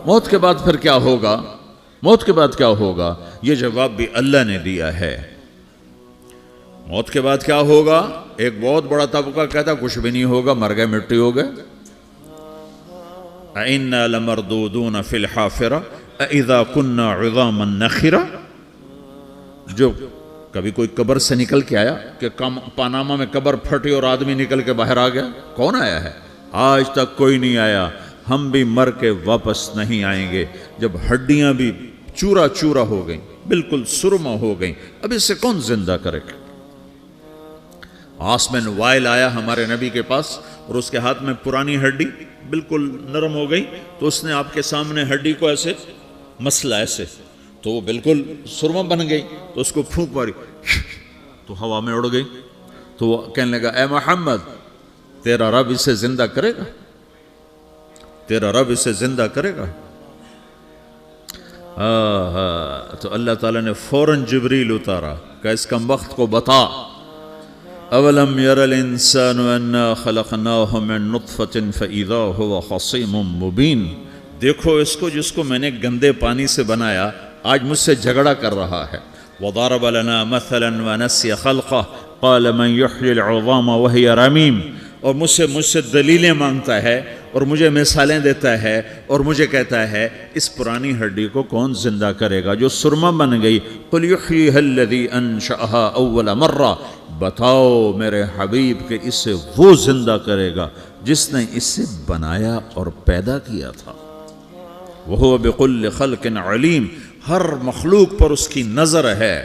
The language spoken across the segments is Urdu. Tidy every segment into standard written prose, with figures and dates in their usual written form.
موت کے بعد پھر کیا ہوگا؟ موت کے بعد کیا ہوگا؟ یہ جواب بھی اللہ نے دیا ہے۔ موت کے بعد کیا ہوگا؟ ایک بہت بڑا طبقہ کہتا کچھ بھی نہیں ہوگا، مر گئے، مٹی ہو گئے۔ اِنَّا لَمَرْدُودُونَ فِي الْحَافِرَةِ اِذَا كُنَّا عِظَامًا نَخِرَةً۔ جو کبھی کوئی قبر سے نکل کے آیا کہ پاناما میں قبر پھٹی اور آدمی نکل کے باہر آ گیا؟ کون آیا ہے؟ آج تک کوئی نہیں آیا۔ ہم بھی مر کے واپس نہیں آئیں گے۔ جب ہڈیاں بھی چورا چورا ہو گئیں، بالکل سرما ہو گئیں، اب اس سے کون زندہ کرے گا؟ عاص بن وائل آیا ہمارے نبی کے پاس اور اس کے ہاتھ میں پرانی ہڈی بالکل نرم ہو گئی، تو اس نے آپ کے سامنے ہڈی کو ایسے مسلا، ایسے، تو وہ بالکل سرما بن گئی، تو اس کو پھونک ماری تو ہوا میں اڑ گئی۔ تو وہ کہنے لگا اے محمد، تیرا رب اسے زندہ کرے گا؟ تیرا رب اسے زندہ کرے گا؟ تو اللہ تعالیٰ نے فوراً جبریل اتارا کہ اس کم وقت کو بتا، اولم یر الانسان انا خلقناہ من نطفۃ فاذا هو خصیم مبین۔ دیکھو اس کو جس کو میں نے گندے پانی سے بنایا، آج مجھ سے جھگڑا کر رہا ہے۔ وضرب لنا مثلا ونسی خلقہ قال من یحیی العظام وہی رمیم۔ اور مجھ سے دلیلیں مانگتا ہے اور مجھے مثالیں دیتا ہے اور مجھے کہتا ہے اس پرانی ہڈی کو کون زندہ کرے گا جو سرما بن گئی؟ قل یحییھا الذی انشأھا اول مرہ۔ بتاؤ میرے حبیب کہ اسے وہ زندہ کرے گا جس نے اسے بنایا اور پیدا کیا تھا۔ وہو بکل خلق علیم۔ ہر مخلوق پر اس کی نظر ہے،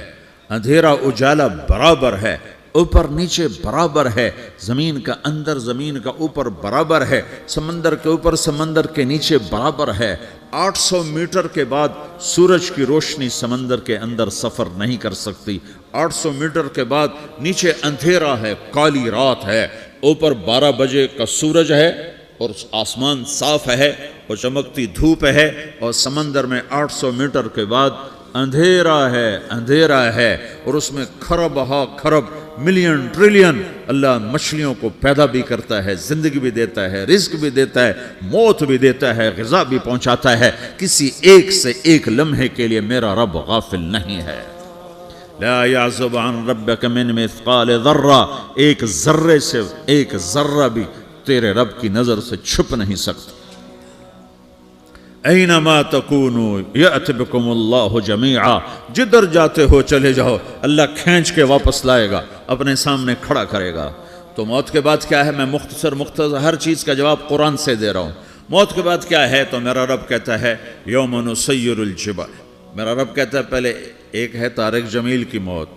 اندھیرا اجالا برابر ہے، اوپر نیچے برابر ہے، زمین کا اندر زمین کا اوپر برابر ہے، سمندر کے اوپر سمندر کے نیچے برابر ہے۔ 800 میٹر کے بعد سورج کی روشنی سمندر کے اندر سفر نہیں کر سکتی۔ 800 میٹر کے بعد نیچے اندھیرا ہے، کالی رات ہے، اوپر 12 بجے کا سورج ہے اور آسمان صاف ہے اور چمکتی دھوپ ہے، اور سمندر میں 800 میٹر کے بعد اندھیرا ہے اور اس میں کھرب ہا کھرب ملین ٹریلین اللہ مچھلیوں کو پیدا بھی کرتا ہے، زندگی بھی دیتا ہے، رزق بھی دیتا ہے، موت بھی دیتا ہے، غذا بھی پہنچاتا ہے۔ کسی ایک سے ایک لمحے کے لیے میرا رب غافل نہیں ہے۔ لا يعزب عن ربك من مثقال ذرہ، ایک ذرے سے ایک ذرہ بھی تیرے رب کی نظر سے چھپ نہیں سکتا۔ اینما تکونوا یأت بکم اللہ جمیعا، جدھر جاتے ہو چلے جاؤ، اللہ کھینچ کے واپس لائے گا، اپنے سامنے کھڑا کرے گا۔ تو موت کے بعد کیا ہے؟ میں مختصر ہر چیز کا جواب قرآن سے دے رہا ہوں۔ موت کے بعد کیا ہے؟ تو میرا رب کہتا ہے یوم نسیر الجبال۔ میرا رب کہتا ہے پہلے ایک ہے طارق جمیل کی موت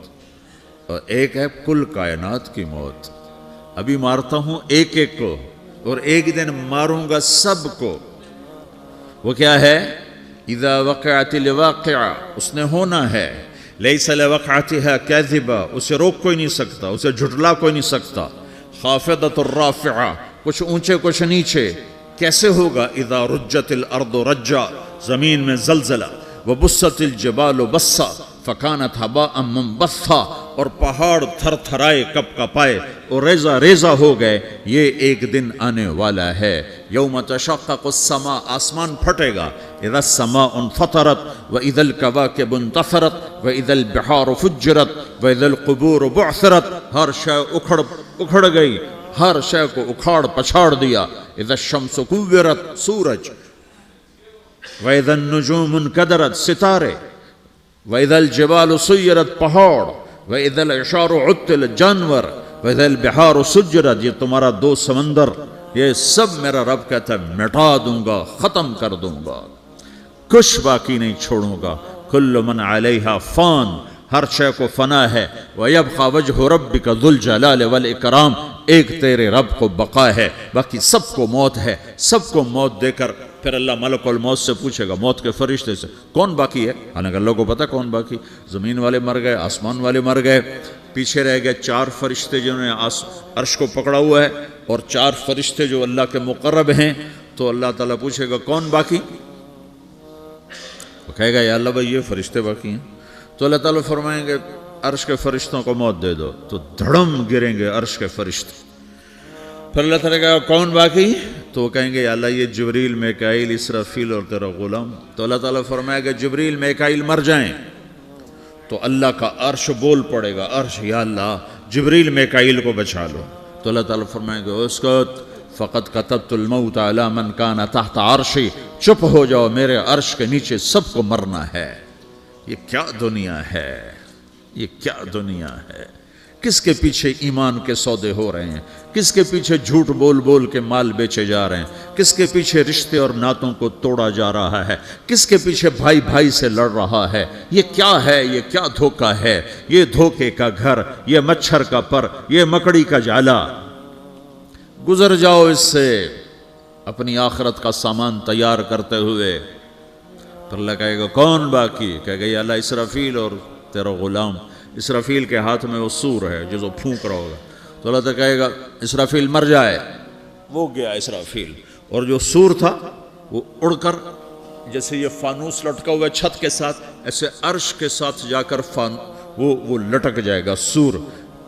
اور ایک ہے کل کائنات کی موت۔ ابھی مارتا ہوں ایک ایک کو اور ایک دن ماروں گا سب کو۔ وہ کیا ہے؟ اذا وقعت الواقعہ، اس نے ہونا ہے۔ لیس لوقعتها کاذبہ، اسے روک کوئی نہیں سکتا، اسے جھٹلا کوئی نہیں سکتا۔ خافضۃ الرافعہ، کچھ اونچے کچھ نیچے۔ کیسے ہوگا؟ اذا رجت الارض رجا، زمین میں زلزلہ۔ وبست الجبال بسا فکانت ہباء منبثا، اور پہاڑ تھر تھرائے کپ کپائے اور ریزہ ریزہ ہو گئے۔ یہ ایک دن آنے والا ہے۔ یوم تشقق السماء، آسمان پھٹے گا۔ اذا السماء انفطرت واذا الكواكب انتثرت واذا البحار فجرت واذا القبور بعثرت، ہر شے اکھڑ گئی، ہر شے کو اکھاڑ پچھاڑ دیا۔ اذا الشمس كورت، سورج۔ وَإِذَا النُّجُومُ انْكَدَرَتْ، ستارے۔ وَإِذَا الْجِبَالُ سُيِّرَتْ، پہاڑ۔ وَإِذَا الْعِشَارُ عُطِّلَتْ، جانور۔ وَإِذَا الْبِحَارُ سُجِّرَتْ، یہ تمہارا دو سمندر، یہ سب میرا رب کہتا ہے مٹا دوں گا، ختم کر دوں گا، کچھ باقی نہیں چھوڑوں گا۔ كُلُّ مَنْ عَلَيْهَا فان، ہر شے کو فنا ہے۔ وَيَبْقَى وَجْهُ رَبِّكَ ذُو الْجَلَالِ وَالْإِكْرَامِ، ایک تیرے رب کو بقا ہے، باقی سب کو موت ہے۔ سب کو موت دے کر پھر اللہ ملک الموت سے پوچھے گا، موت کے فرشتے سے، کون باقی ہے؟ حالانکہ اللہ کو پتہ کون باقی۔ زمین والے مر گئے، آسمان والے مر گئے، پیچھے رہ گئے 4 فرشتے جنہوں نے عرش کو پکڑا ہوا ہے، اور 4 فرشتے جو اللہ کے مقرب ہیں۔ تو اللہ تعالیٰ پوچھے گا کون باقی؟ وہ کہے گا یا اللہ بھائی یہ فرشتے باقی ہیں۔ تو اللہ تعالیٰ فرمائیں گے عرش کے فرشتوں کو موت دے دو، تو دھڑم گریں گے عرش کے فرشتے۔ پھر اللہ تعالیٰ کہا کون باقی؟ تو وہ کہیں گے یا اللہ یہ جبریل میکائیل اسرافیل اور تیرا غلام. تو اللہ تعالیٰ فرمائے گا جبریل میکائیل مر جائیں تو اللہ کا عرش بول پڑے گا, عرش یا اللہ جبریل میکائیل کو بچا لو. تو اللہ تعالیٰ فرمائے گا اسکت فقط کتبت الموت علی من کان تحت عرشی, چپ ہو جاؤ میرے عرش کے نیچے سب کو مرنا ہے. یہ کیا دنیا ہے, یہ کیا دنیا ہے. کس کے پیچھے ایمان کے سودے ہو رہے ہیں, کس کے پیچھے جھوٹ بول بول کے مال بیچے جا رہے ہیں, کس کے پیچھے رشتے اور ناتوں کو توڑا جا رہا ہے, کس کے پیچھے بھائی بھائی سے لڑ رہا ہے. یہ کیا ہے, یہ کیا دھوکہ ہے, یہ دھوکے کا گھر, یہ مچھر کا پر, یہ مکڑی کا جالا. گزر جاؤ اس سے اپنی آخرت کا سامان تیار کرتے ہوئے. پھر اللہ کہے گا کون باقی, کہے گا یا اللہ اسرافیل اور تیرا غلام. اسرافیل کے ہاتھ میں وہ سور ہے جو پھونک رہا ہوگا. تو اللہ تعالیٰ کہے گا اسرافیل مر جائے. وہ گیا اسرافیل, اور جو سور تھا وہ اڑ کر جیسے یہ فانوس لٹکا ہوا چھت کے ساتھ ایسے عرش کے ساتھ جا کر وہ لٹک جائے گا سور.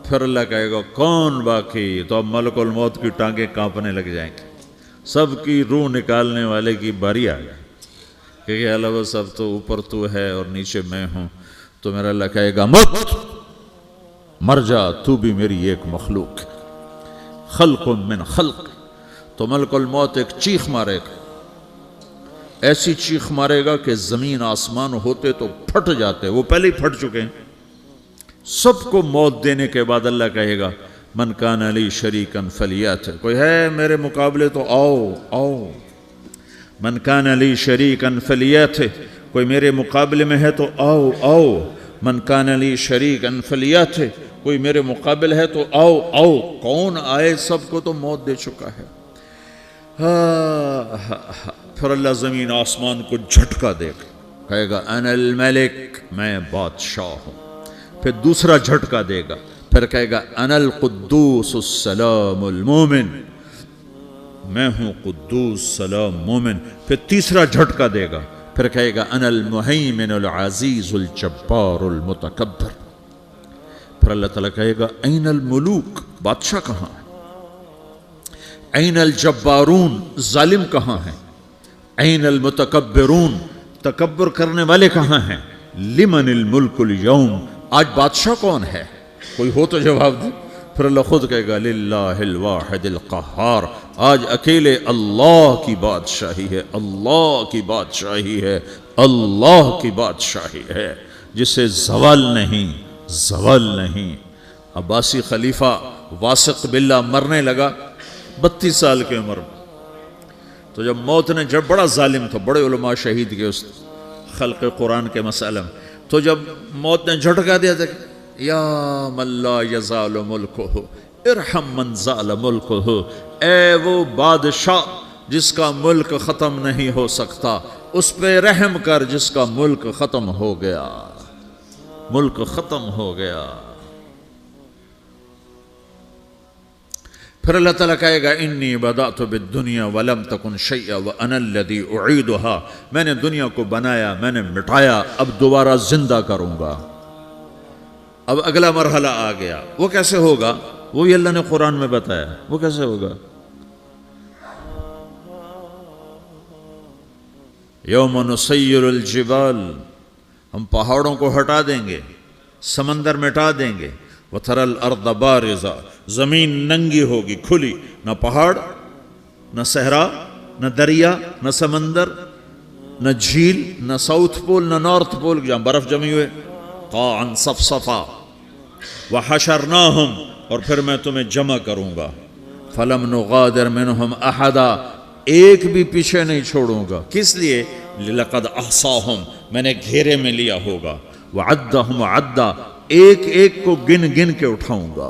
پھر اللہ کہے گا کون باقی. تو اب ملک الموت کی ٹانگیں کانپنے لگ جائیں گے, سب کی روح نکالنے والے کی باری آ گئی کہ اللہ وہ سب تو اوپر تو ہے اور نیچے میں ہوں. تو میرا اللہ کہے گا مت, مر جا, تو بھی میری ایک مخلوق, خلق من خلق. تو ملک الموت ایک چیخ مارے گا, ایسی چیخ مارے گا کہ زمین آسمان ہوتے تو پھٹ جاتے, وہ پہلے ہی پھٹ چکے ہیں. سب کو موت دینے کے بعد اللہ کہے گا من کان علی شریکن فلیات, کوئی ہے میرے مقابلے تو آؤ آؤ. من کان علی شریکن فلیات, کوئی میرے مقابلے میں ہے تو آؤ آؤ. من کان علی شریکن فلیات, کوئی میرے مقابل ہے تو آؤ آؤ. کون آئے, سب کو تو موت دے چکا ہے. پھر اللہ زمین آسمان کو جھٹکا دے گا, کہے گا انا الملک, میں بادشاہ ہوں. پھر دوسرا جھٹکا دے گا, پھر کہے گا انا القدوس السلام المومن, میں ہوں قدوس سلام مومن. پھر تیسرا جھٹکا دے گا, پھر کہے گا انا المہیمن العزیز الجبار المتکبر. پھر اللہ تعالیٰ کہے گا این الملوک, بادشاہ کہاں ہے؟ این الجبارون, ظالم کہاں ہیں؟ این المتکبرون, تکبر کرنے والے کہاں ہیں؟ لمن الملک اليوم, آج بادشاہ کون ہے؟ کوئی ہو تو جواب دے. پھر اللہ خود کہے گا للہ الواحد القہار, آج اکیلے اللہ کی بادشاہی ہے, اللہ کی بادشاہی ہے, اللہ کی بادشاہی ہے جسے زوال نہیں, زوال نہیں. عباسی خلیفہ واثق باللہ مرنے لگا 32 سال کی عمر میں. تو جب موت نے, جب بڑا ظالم تھا, بڑے علماء شہید کے اس خلق قرآن کے مسئلہ میں, تو جب موت نے جھٹکا دیا تھا یا من لا یزال ملکہ ارحم من زال ملکہ, اے وہ بادشاہ جس کا ملک ختم نہیں ہو سکتا, اس پہ رحم کر جس کا ملک ختم ہو گیا, ملک ختم ہو گیا. پھر اللہ تعالیٰ کہے گا انی بدأت بالدنیا ولم تکن شیئا وانا الذی اعیدها, میں نے دنیا کو بنایا, میں نے مٹایا, اب دوبارہ زندہ کروں گا. اب اگلا مرحلہ آ گیا, وہ کیسے ہوگا؟ وہی اللہ نے قرآن میں بتایا. وہ کیسے ہوگا؟ یوم نسیر الجبال, ہم پہاڑوں کو ہٹا دیں گے, سمندر مٹا دیں گے. وَتَرَى الْأَرْضَ بَارِزَةً, زمین ننگی ہوگی, کھلی, نہ پہاڑ, نہ صحرا, نہ دریا, نہ سمندر, نہ جھیل, نہ ساؤتھ پول, نہ نارتھ پول جہاں برف جمی ہوئے. قَاعًا صَفْصَفًا وَحَشَرْنَاهُمْ, اور پھر میں تمہیں جمع کروں گا. فَلَمْ نُغَادِرْ مِنْهُمْ أَحَدًا, ایک بھی پیچھے نہیں چھوڑوں گا. کس لیے؟ لَقَدْ أَحْصَاهُمْ, میں نے گھیرے میں لیا ہوگا. وَعَدَّهُمْ عَدًّا, ایک ایک کو گن گن کے اٹھاؤں گا.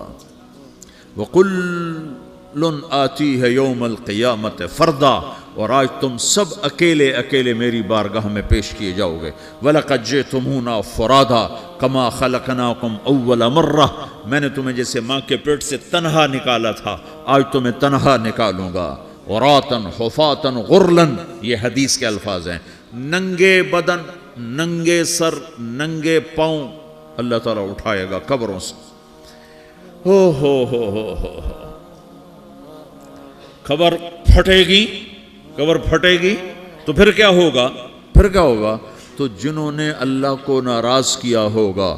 وَقُلٌّ آتِيهَ يَوْمَ الْقِيَامَةِ فَرْدًا, اور آج تم سب اکیلے اکیلے میری بارگاہ میں پیش کیے جاؤ گے. وَلَقَدْ جِئْتُمُونَا فُرَادًا كَمَا خَلَقْنَاكُمْ أَوَّلَ مَرَّةٍ, میں نے تمہیں جیسے ماں کے پیٹ سے تنہا نکالا تھا, آج تمہیں تنہا نکالوں گا. عُرَاةً حُفَاةً غُرْلًا, یہ حدیث کے الفاظ ہیں. ننگے بدن, ننگے سر, ننگے پاؤں اللہ تعالیٰ اٹھائے گا قبروں سے. ہو قبر پھٹے گی تو پھر کیا ہوگا؟ تو جنہوں نے اللہ کو ناراض کیا ہوگا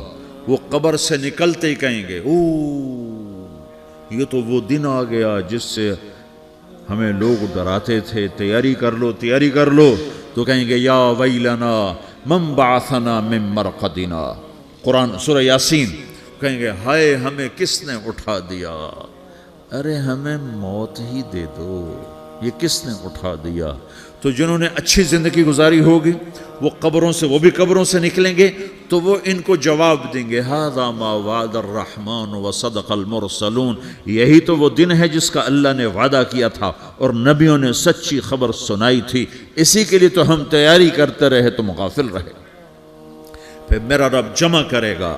وہ قبر سے نکلتے ہی کہیں گے یہ تو وہ دن آ گیا جس سے ہمیں لوگ ڈراتے تھے، تیاری کر لو، تو کہیں گے یا ویلنا من بعثنا من مرقدنا، قرآن سورہ یاسین، کہیں گے ہائے ہمیں کس نے اٹھا دیا، ارے ہمیں موت ہی دے دو، یہ کس نے اٹھا دیا؟ تو جنہوں نے اچھی زندگی گزاری ہوگی وہ بھی قبروں سے نکلیں گے تو وہ ان کو جواب دیں گے ھذا ما وعد الرحمن وصدق المرسلون، یہی تو وہ دن ہے جس کا اللہ نے وعدہ کیا تھا اور نبیوں نے سچی خبر سنائی تھی، اسی کے لیے تو ہم تیاری کرتے رہے، تم غافل رہے۔ پھر میرا رب جمع کرے گا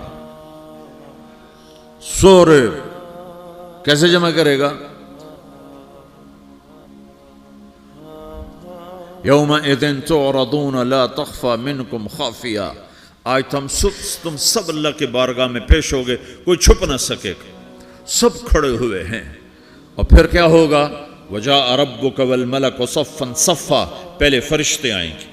سورے، کیسے جمع کرے گا؟ یومئذ تعرضون لا تخفى منکم خافیہ، آج تم سب اللہ کے بارگاہ میں پیش ہوگے، کوئی چھپ نہ سکے گا، سب کھڑے ہوئے ہیں۔ اور پھر کیا ہوگا؟ وجاء ربک والملک صفا صفا، پہلے فرشتے آئیں گے،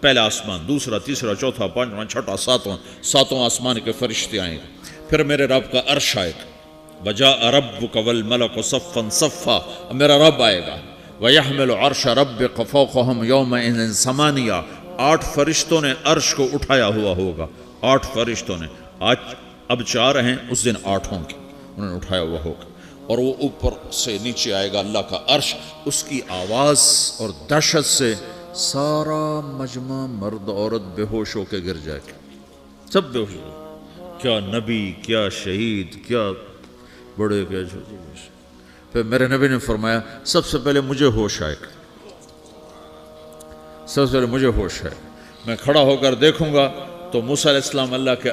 پہلا آسمان، دوسرا، تیسرا، چوتھا، پانچواں، چھٹا، ساتواں آسمان کے فرشتے آئیں گے، پھر میرے رب کا عرش آئے گا، وجاء ربک والملک صفا صفا، میرا رب آئے گا، وَيَحْمِلُ عَرْشَ رَبِّكَ فَوْقَهُمْ يَوْمَئِذٍ ثَمَانِيَةٌ، 8 فرشتوں نے عرش کو اٹھایا ہوا ہوگا، 8 فرشتوں نے، آج اب 4 ہیں، اس دن 8 ہوں گے، انہوں نے اٹھایا ہوا ہوگا، اور وہ اوپر سے نیچے آئے گا اللہ کا عرش، اس کی آواز اور دہشت سے سارا مجمع مرد عورت بے ہوش ہو کے گر جائے گا، سب بے ہوش ہو، کیا نبی، کیا شہید، کیا بڑے، کیا چھوٹے۔ پھر میرے نبی نے فرمایا سب سے پہلے مجھے ہوش آئے گا، سب سے پہلے مجھے ہوش ہے، میں کھڑا ہو کر دیکھوں گا تو موسیٰ علیہ السلام اللہ کے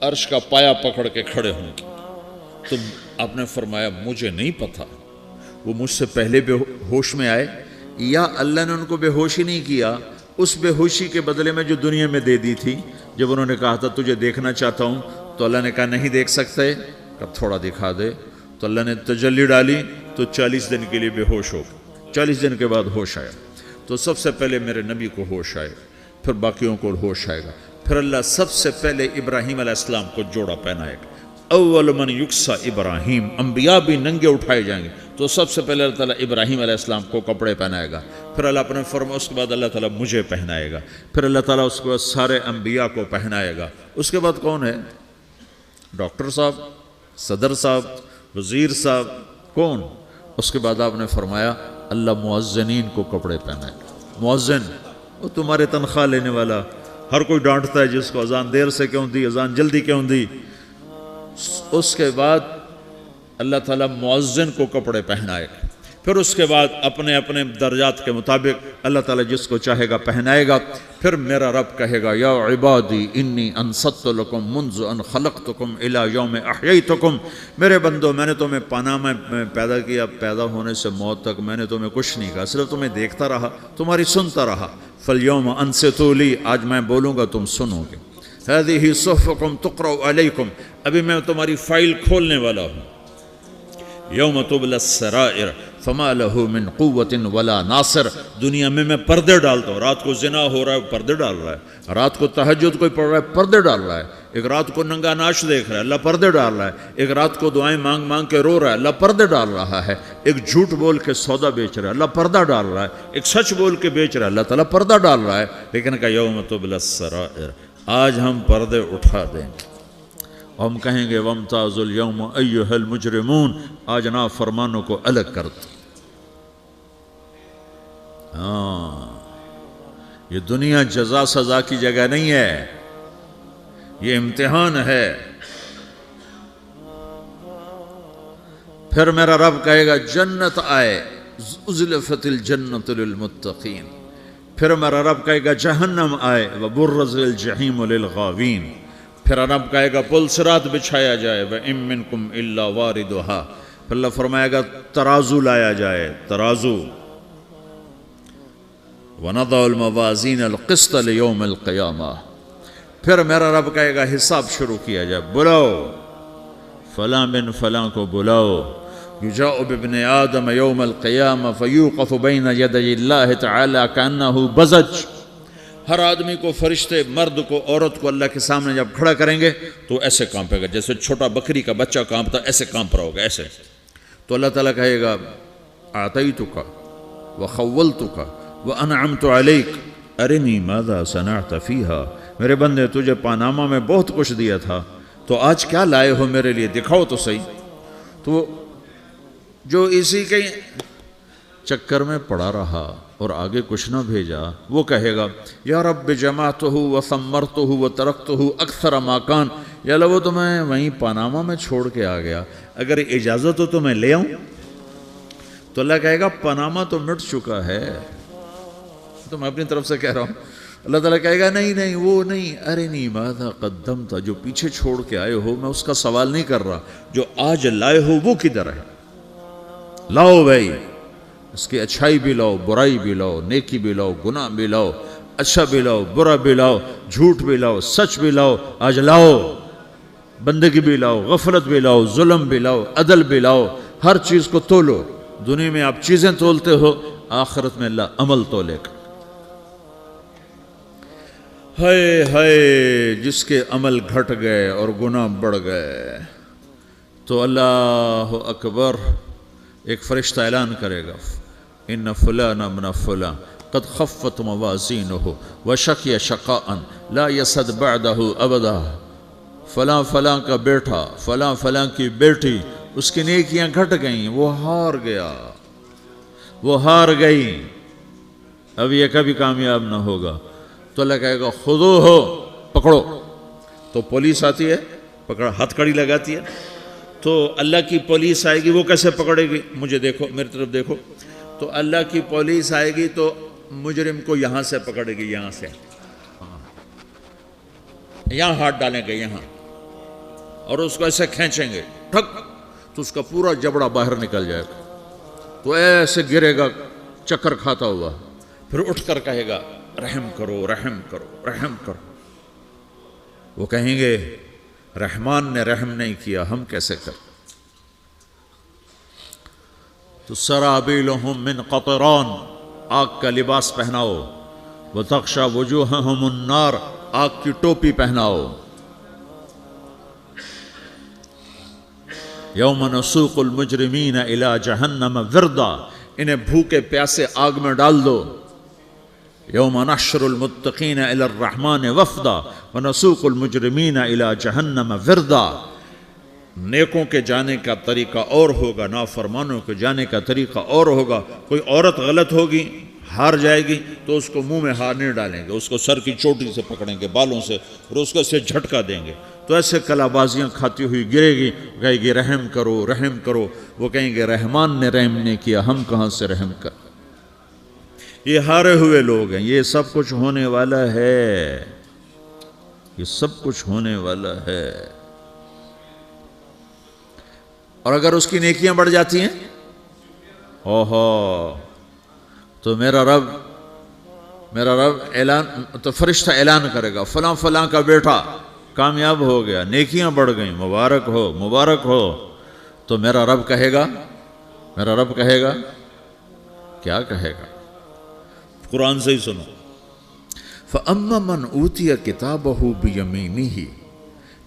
عرش کا پایا پکڑ کے کھڑے ہوں گے، تو آپ نے فرمایا مجھے نہیں پتا وہ مجھ سے پہلے بے ہوش میں آئے یا اللہ نے ان کو بے ہوشی نہیں کیا، اس بے ہوشی کے بدلے میں جو دنیا میں دے دی تھی، جب انہوں نے کہا تھا تجھے دیکھنا چاہتا ہوں تو اللہ نے کہا نہیں دیکھ سکتے، کب تھوڑا دکھا دے، تو اللہ نے تجلی ڈالی تو 40 دن کے لیے بے ہوش ہو گئے، 40 دن کے بعد ہوش آیا، تو سب سے پہلے میرے نبی کو ہوش آئے، پھر باقیوں کو ہوش آئے گا، پھر اللہ سب سے پہلے ابراہیم علیہ السلام کو جوڑا پہنائے گا، اول من یکسا ابراہیم، انبیاء بھی ننگے اٹھائے جائیں گے، تو سب سے پہلے اللہ تعالیٰ ابراہیم علیہ السلام کو کپڑے پہنائے گا، پھر اللہ اپنے فرما، اس کے بعد اللہ تعالیٰ مجھے پہنائے گا، پھر اللہ تعالیٰ اس کے بعد سارے انبیاء کو پہنائے گا، اس کے بعد کون ہے؟ ڈاکٹر صاحب، صدر صاحب، وزیر صاحب، کون؟ اس کے بعد آپ نے فرمایا اللہ مؤذنین کو کپڑے پہنائے گا، مؤذن وہ تمہارے تنخواہ لینے والا، ہر کوئی ڈانٹتا ہے جس کو اذان دیر سے کیوں دی، اذان جلدی کیوں دی، اس کے بعد اللہ تعالیٰ مؤذن کو کپڑے پہنائے گا، پھر اس کے بعد اپنے اپنے درجات کے مطابق اللہ تعالیٰ جس کو چاہے گا پہنائے گا، پھر میرا رب کہے گا یا عبادی انی انصت لکم منذ ان خلقتکم الی یوم احییتکم، میرے بندو میں نے تمہیں پناہ میں پیدا کیا، پیدا ہونے سے موت تک میں نے تمہیں کچھ نہیں کہا، صرف تمہیں دیکھتا رہا، تمہاری سنتا رہا، فالیوم انصتوا لی، آج میں بولوں گا تم سنو گے، ہذہ صحفکم تقرأ علیکم، ابھی میں تمہاری فائل کھولنے والا ہوں، یوم تبلی السرائر فما لہ من قوت ولا ناصر، دنیا میں پردے ڈالتا ہوں، رات کو زنا ہو رہا ہے پردے ڈال رہا ہے، رات کو تہجد کوئی پڑھ رہا ہے پردے ڈال رہا ہے، ایک رات کو ننگا ناچ دیکھ رہا ہے اللہ پردے ڈال رہا ہے، ایک رات کو دعائیں مانگ مانگ کے رو رہا ہے اللہ پردے ڈال رہا ہے، ایک جھوٹ بول کے سودا بیچ رہا ہے اللہ پردہ ڈال رہا ہے، ایک سچ بول کے بیچ رہا ہے اللہ تعالیٰ پردہ ڈال رہا ہے، لیکن کہ یوم تبلی السرائر، آج ہم پردے اٹھا دیں گے، ہم کہیں گے وامتازوا اليوم ایھا المجرمون، آج نافرمانوں کو الگ کر دو۔ یہ دنیا جزا سزا کی جگہ نہیں ہے، یہ امتحان ہے۔ پھر میرا رب کہے گا جنت آئے، ازلفت الجنت للمتقین، پھر میرا رب کہے گا جہنم آئے، وبرز الجحیم للغاوین، پھر رب کہے گا پل صراط بچھایا جائے، وَإِن مِّنكُمْ إِلَّا وَارِدُهَا، پھر اللہ فرمائے گا ترازو لایا جائے، ترازو، وَنَضَعُ الْمَوَازِينَ الْقِسْطَ لِيَوْمِ الْقِيَامَةِ، پھر میرا رب کہے گا حساب شروع کیا جائے، بلاؤ فلاں بن فلاں کو بلاؤ، یجاء بابن آدم یوم القیامہ فیوقف بین یدی اللہ تعالی کانہ بزج، ہر آدمی کو، فرشتے، مرد کو، عورت کو اللہ کے سامنے جب کھڑا کریں گے تو ایسے کانپے گا جیسے چھوٹا بکری کا بچہ کانپتا، ایسے کانپ رہا ہوگا ایسے. تو اللہ تعالیٰ کہے گا اعطیتک وخولتک وانعمت علیک ارنی ماذا صنعت فیہا، میرے بندے تجھے پاناما میں بہت کچھ دیا تھا، تو آج کیا لائے ہو میرے لیے، دکھاؤ تو صحیح. تو جو اسی کے چکر میں پڑا رہا اور آگے کچھ نہ بھیجا، وہ کہے گا یا رب جمعتہ وثمرتہ وترکتہ اکثر ما کان، یا اللہ وہ تو میں وہیں پاناما میں چھوڑ کے آ گیا، اگر اجازت ہو تو میں لے آؤں. تو اللہ کہے گا پاناما تو مٹ چکا ہے، تو میں اپنی طرف سے کہہ رہا ہوں. اللہ تعالیٰ کہے گا نہیں نہیں وہ نہیں، ارنی ماذا قدمت، جو پیچھے چھوڑ کے آئے ہو میں اس کا سوال نہیں کر رہا، جو آج لائے ہو وہ کدھر ہے، لاؤ بھائی، اس کی اچھائی بھی لاؤ، برائی بھی لاؤ، نیکی بھی لاؤ، گناہ بھی لاؤ، اچھا بھی لاؤ، برا بھی لاؤ، جھوٹ بھی لاؤ، سچ بھی لاؤ، آج لاؤ. بندگی بھی لاؤ، غفلت بھی لاؤ، ظلم بھی لاؤ، عدل بھی لاؤ، ہر چیز کو تولو. دنیا میں آپ چیزیں تولتے ہو، آخرت میں اللہ عمل تولے گا. ہائے ہائے جس کے عمل گھٹ گئے اور گناہ بڑھ گئے، تو اللہ اکبر، ایک فرشتہ اعلان کرے گا ان فلان ابن فلان قد خفت موازینہ وشقی شقاء لا یسد بعدہ ابدا، فلاں فلاں کا بیٹا، فلاں فلاں کی بیٹی، اس کی نیکیاں گھٹ گئیں، وہ ہار گیا، وہ ہار گئی، اب یہ کبھی کامیاب نہ ہوگا. تو اللہ کہے گا خودو ہو، پکڑو. تو پولیس آتی ہے، پکڑ ہتھ کڑی لگاتی ہے. تو اللہ کی پولیس آئے گی، وہ کیسے پکڑے گی، مجھے دیکھو، میری طرف دیکھو. تو اللہ کی پولیس آئے گی تو مجرم کو یہاں سے پکڑے گی، یہاں سے، یہاں ہاتھ ڈالیں گے یہاں، اور اس کو ایسے کھینچیں گے ٹھک، تو اس کا پورا جبڑا باہر نکل جائے گا. تو ایسے گرے گا چکر کھاتا ہوا، پھر اٹھ کر کہے گا رحم کرو، رحم کرو، رحم کرو. وہ کہیں گے رحمان نے رحم نہیں کیا، ہم کیسے کریں. تو سرابیلہم من قطران، آگ کا لباس پہناؤ، وتغشا وجوہہم النار، آگ کی ٹوپی پہناؤ. یوم نسوق المجرمین الی جہنم وردا، انہیں بھوکے پیاسے آگ میں ڈال دو. یوم نحشر المتقین الی الرحمن وفدا ونسوق المجرمین الی جہنم وردا. نیکوں کے جانے کا طریقہ اور ہوگا، نافرمانوں کے جانے کا طریقہ اور ہوگا. کوئی عورت غلط ہوگی، ہار جائے گی، تو اس کو منہ میں ہار نہیں ڈالیں گے، اس کو سر کی چوٹی سے پکڑیں گے، بالوں سے، اور اس کو سے جھٹکا دیں گے. تو ایسے کلا بازیاں کھاتی ہوئی گرے گی، کہے گی رحم کرو، رحم کرو. وہ کہیں گے رحمان نے رحم نہیں کیا، ہم کہاں سے رحم کر. یہ ہارے ہوئے لوگ ہیں. یہ سب کچھ ہونے والا ہے، یہ سب کچھ ہونے والا ہے. اور اگر اس کی نیکیاں بڑھ جاتی ہیں، اوہو، تو میرا رب اعلان، تو فرشتہ اعلان کرے گا فلاں فلاں کا بیٹا کامیاب ہو گیا، نیکیاں بڑھ گئیں، مبارک ہو، مبارک ہو. تو میرا رب کہے گا کیا کہے گا، قرآن سے ہی سنو. فَأَمَّا مَنْ أُوتِيَ كِتَابَهُ بِيَمِينِهِ،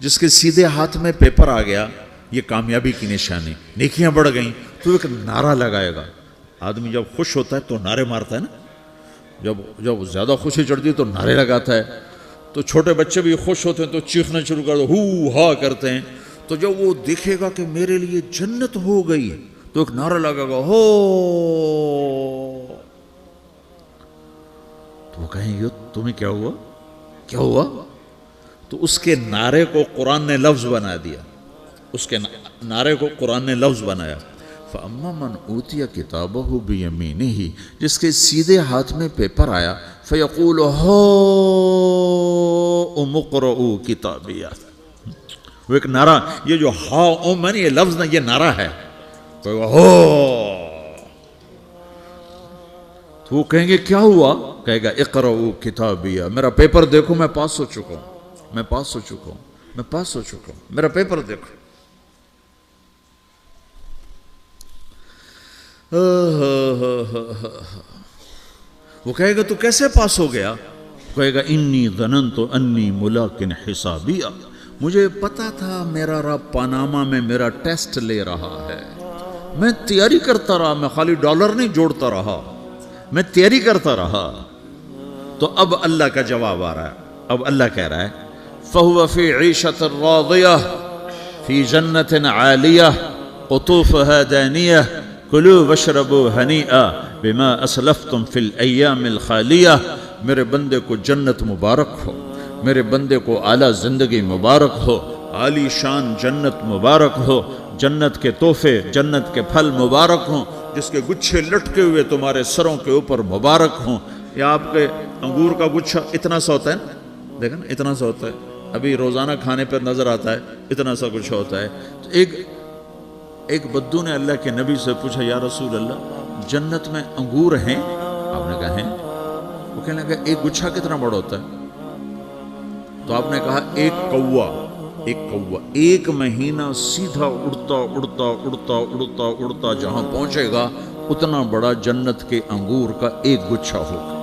جس کے سیدھے ہاتھ میں پیپر آ گیا، یہ کامیابی کی نشانی، نیکیاں بڑھ گئیں، تو ایک نعرہ لگائے گا. آدمی جب خوش ہوتا ہے تو نعرے مارتا ہے نا، جب زیادہ خوشی چڑھتی ہے تو نعرے لگاتا ہے. تو چھوٹے بچے بھی خوش ہوتے ہیں تو چیخنا شروع کر دو، ہو ہا کرتے ہیں. تو جب وہ دیکھے گا کہ میرے لیے جنت ہو گئی، تو ایک نعرہ لگے گا ہو. تو وہ کہیں گے تمہیں کیا ہوا، کیا ہوا. تو اس کے نعرے کو قرآن نے لفظ بنا دیا، اس کے نعرے کو قرآن نے لفظ بنایا. فَأَمَّا مَنْ أُوتِيَ كِتَابَهُ بِيَمِينِهِ، جس کے سیدھے ہاتھ میں پیپر آیا، فَيَقُولُ هَاؤْمُ اقْرَءُوا كِتَابِيَهْ. وہ ایک نعرہ، یہ جو ہاؤم ہے یہ لفظ نہ، یہ نعرہ ہے. تو وہ کہیں گے کیا ہوا، کہے گا اقرؤوا کتابیہ، میرا پیپر دیکھو، میں پاس ہو چکا ہوں، میں پاس ہو چکا ہوں، میں پاس ہو چکا ہوں، میرا پیپر دیکھو. وہ کہے گا تو کیسے پاس ہو گیا؟ کہے گا انی ظننت انی ملاقن حسابیہ، مجھے پتا تھا میرا رب پاناما میں میرا ٹیسٹ لے رہا ہے، میں تیاری کرتا رہا، میں خالی ڈالر نہیں جوڑتا رہا، میں تیاری کرتا رہا۔ تو اب اللہ کا جواب آ رہا ہے، اب اللہ کہہ رہا ہے فَهُوَ فِي عِيشَةٍ رَاضِيَةٍ فِي جَنَّةٍ عَالِيَةٍ قُطُوفُهَا دَانِيَةٌ كُلُوا وَاشْرَبُوا هَنِيئًا بِمَا أَسْلَفْتُمْ فِي الْأَيَّامِ الْخَالِيَةِ، میرے بندے کو جنت مبارک ہو، میرے بندے کو اعلیٰ زندگی مبارک ہو، عالی شان جنت مبارک ہو، جنت کے تحفے، جنت کے پھل مبارک ہوں، جس کے گچھے لٹکے ہوئے تمہارے سروں کے اوپر مبارک ہوں۔ یا آپ کے انگور کا گچھا اتنا سا ہوتا ہے نا، دیکھیں نا اتنا سا ہوتا ہے، ابھی روزانہ کھانے پر نظر آتا ہے، اتنا سا گچھا ہوتا ہے۔ تو ایک بدو نے اللہ کے نبی سے پوچھا یا رسول اللہ جنت میں انگور ہیں؟ آپ نے کہا ہیں۔ وہ کہنے لگا ایک گچھا کتنا بڑا ہوتا ہے؟ تو آپ نے کہا ایک کوا ایک مہینہ سیدھا اڑتا اڑتا اڑتا اڑتا اڑتا جہاں پہنچے گا اتنا بڑا جنت کے انگور کا ایک گچھا ہوگا۔